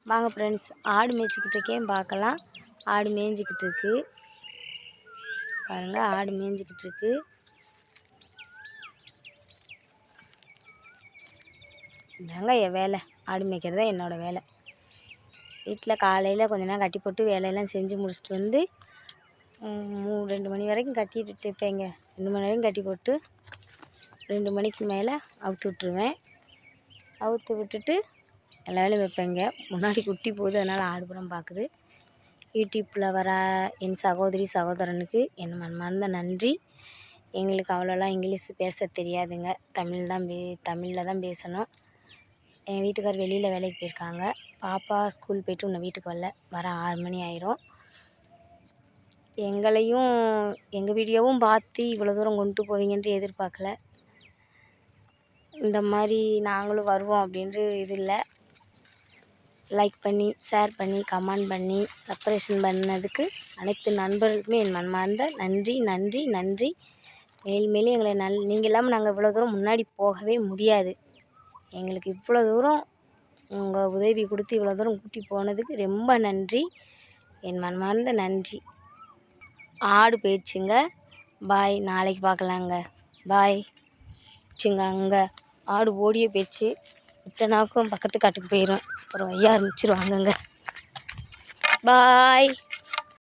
வாங்க ஃப்ரெண்ட்ஸ், ஆடு மேய்ச்சிக்கிட்டு இருக்கேன், பார்க்கலாம். ஆடு மேய்ஞ்சிக்கிட்டு இருக்கு பாருங்கள். ஆடு மேய்ஞ்சிக்கிட்டு இருக்கு. இதாங்க என் வேலை. ஆடு மேய்க்கிறது தான் என்னோடய வேலை. வீட்டில் காலையில் கொஞ்ச நேரம் கட்டி போட்டு வேலையெல்லாம் செஞ்சு முடிச்சுட்டு வந்து 2 மணி வரைக்கும் கட்டிட்டு இருப்பேங்க. 2 மணி வரைக்கும் கட்டி போட்டு 2 மணிக்கு மேலே அவுத்து விட்டுருவேன். அவுத்து விட்டுட்டு எல்லா வேலையும் வைப்பேங்க. முன்னாடி குட்டி போகுது, அதனால் ஆடுபுறம் பார்க்குது. யூடியூப்பில் வர என் சகோதரி சகோதரனுக்கு என் மனமார்ந்த நன்றி. எங்களுக்கு அவ்வளோலாம் இங்கிலீஷ் பேச தெரியாதுங்க. தமிழில் தான் பேசணும். என் வீட்டுக்கார் வெளியில் வேலைக்கு போயிருக்காங்க. பாப்பா ஸ்கூல் போய்ட்டு இன்னும் வீட்டுக்கு வர 6 மணி ஆயிரும். எங்களையும் எங்கள் வீடியோவும் பார்த்து இவ்வளோ தூரம் கொண்டு போவீங்கன்ட்டு எதிர்பார்க்கல. இந்த மாதிரி நாங்களும் வருவோம் அப்படின்ட்டு இது இல்லை. லைக் பண்ணி, ஷேர் பண்ணி, கமெண்ட் பண்ணி, சப்ஸ்கிரைப் பண்ணதுக்கு அனைத்து நண்பர்களுக்குமே என் மனமார்ந்த நன்றி நன்றி நன்றி. மேலும் எங்களை நீங்கள் இல்லாமல் நாங்கள் இவ்வளோ தூரம் முன்னாடி போகவே முடியாது. எங்களுக்கு இவ்வளோ தூரம் உங்கள் உதவி கொடுத்து இவ்வளோ தூரம் கூட்டி போனதுக்கு ரொம்ப நன்றி. என் மனமார்ந்த நன்றி. ஆடு போயிடுச்சுங்க. பாய். நாளைக்கு பார்க்கலாங்க. பாய். அங்கே ஆடு ஓடியே போயிடுச்சு. விட்டனாக்கும் பக்கத்து காட்டுக்கு போயிடும். அப்புறம் வைய ஆரம்பிச்சிருவாங்கங்க. பாய்.